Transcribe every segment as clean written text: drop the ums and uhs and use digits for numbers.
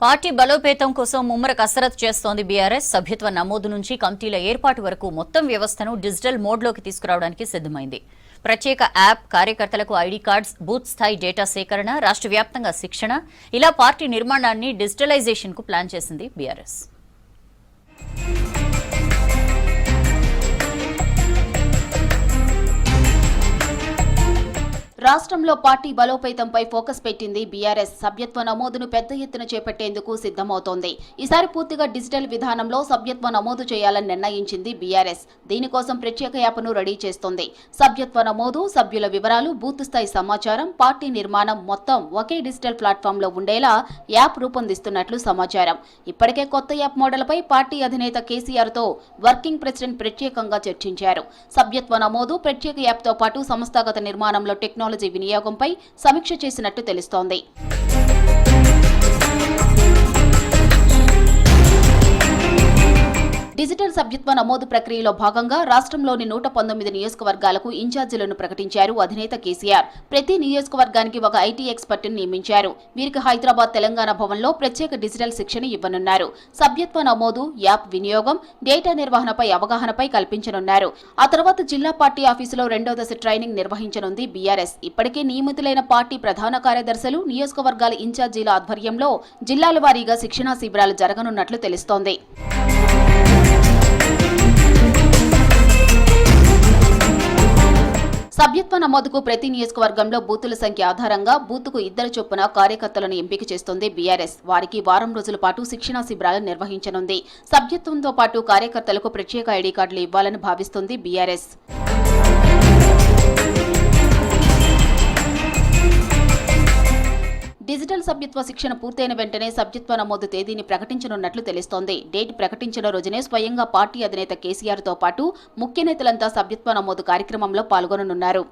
Party బలోపేతం కోసం ముమ్మర కసరత్తు చేస్తోంది బీఆర్ఎస్. సభ్యత్వ నమోదు నుంచి కమిటీల ఏర్పాటు వరకు మొత్తం వ్యవస్థను డిజిటల్ మోడ్లోకి తీసుకురావడానికి సిద్ధమైంది. ప్రత్యేక యాప్, కార్యకర్తలకు ఐడీ కార్డ్స్, బూత్ స్థాయి డేటా సేకరణ, రాష్ట్ర వ్యాప్తంగా శిక్షణ, ఇలా పార్టీ నిర్మాణాన్ని డిజిటలైజేషన్ కు ప్లాన్ చేసింది బీఆర్ఎస్. రాష్ట్రంలో పార్టీ బలోపేతంపై ఫోకస్ పెట్టింది బీఆర్ఎస్. సభ్యత్వ నమోదును పెద్ద ఎత్తున చేపట్టేందుకు సిద్ధమవుతోంది. ఈసారి పూర్తిగా డిజిటల్ విధానంలో సభ్యత్వ నమోదు చేయాలని నిర్ణయించింది బీఆర్ఎస్. దీనికోసం ప్రత్యేక యాప్ను రెడీ చేస్తోంది. సభ్యత్వ నమోదు, సభ్యుల వివరాలు, బూత్ స్థాయి సమాచారం, పార్టీ నిర్మాణం మొత్తం ఒకే డిజిటల్ ప్లాట్ఫామ్లో ఉండేలా యాప్ రూపొందిస్తున్నట్లు సమాచారం. ఇప్పటికే కొత్త యాప్ మోడల్పై పార్టీ అధినేత కేసీఆర్తో వర్కింగ్ ప్రెసిడెంట్ ప్రత్యేకంగా చర్చించారు. సభ్యత్వ నమోదు, ప్రత్యేక యాప్తో పాటు సంస్థాగత నిర్మాణంలో టెక్నాలజీ వినియోగంపై సమీక్ష చేసినట్టు తెలుస్తోంది. డిజిటల్ సభ్యత్వ నమోదు ప్రక్రియలో భాగంగా రాష్ట్రంలోని 119 నియోజకవర్గాలకు ఇన్ఛార్జీలను ప్రకటించారు అధినేత కేసీఆర్. ప్రతి నియోజకవర్గానికి ఒక ఐటీ ఎక్స్పర్ట్ని నియమించారు. వీరికి హైదరాబాద్ తెలంగాణ భవన్లో ప్రత్యేక డిజిటల్ శిక్షణ ఇవ్వనున్నారు. సభ్యత్వ నమోదు, యాప్ వినియోగం, డేటా నిర్వహణపై అవగాహనపై కల్పించనున్నారు. ఆ తర్వాత జిల్లా పార్టీ ఆఫీసులో 2వ దశ ట్రైనింగ్ నిర్వహించనుంది బీఆర్ఎస్. ఇప్పటికే నియమితులైన పార్టీ ప్రధాన కార్యదర్శులు, నియోజకవర్గాల ఇన్ఛార్జీల ఆధ్వర్యంలో జిల్లాల వారీగా శిక్షణా శిబిరాలు జరగనున్నట్లు తెలుస్తోంది. సభ్యత్వ నమోదుకు ప్రతి నియోజకవర్గంలో బూతుల సంఖ్య ఆధారంగా బూత్కు 2 చొప్పున కార్యకర్తలను ఎంపిక చేస్తోంది బీఆర్ఎస్. వారికి వారం రోజుల పాటు శిక్షణా శిబిరాలు నిర్వహించనుంది. సభ్యత్వంతో పాటు కార్యకర్తలకు ప్రత్యేక ఐడీ కార్డులు ఇవ్వాలని భావిస్తోంది బీఆర్ఎస్. డిజిటల్ సభ్యత్వ శిక్షణ పూర్తయిన వెంటనే సభ్యత్వ నమోదు తేదీని ప్రకటించనున్నట్లు తెలుస్తోంది. డేట్ ప్రకటించిన రోజునే స్వయంగా పార్టీ అధినేత కేసీఆర్తో పాటు ముఖ్య నేతలంతా సభ్యత్వ నమోదు కార్యక్రమంలో పాల్గొననున్నారు.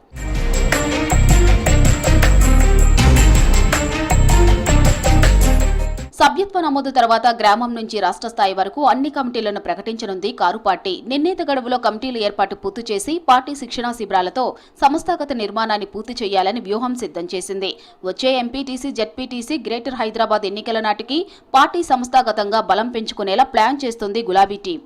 సభ్యత్వ నమోదు తర్వాత గ్రామం నుంచి రాష్ట్ర స్థాయి వరకు అన్ని కమిటీలను ప్రకటించనుంది కారు పార్టీ. నిర్ణీత గడువులో కమిటీల ఏర్పాటు పూర్తి చేసి పార్టీ శిక్షణా శిబిరాలతో సంస్థాగత నిర్మాణాన్ని పూర్తి చేయాలని వ్యూహం సిద్ధం చేసింది. వచ్చే ఎంపీటీసీ, జెడ్పీటీసీ, గ్రేటర్ హైదరాబాద్ ఎన్నికల నాటికి పార్టీ సంస్థాగతంగా బలం పెంచుకునేలా ప్లాన్ చేస్తుంది గులాబీ టీం.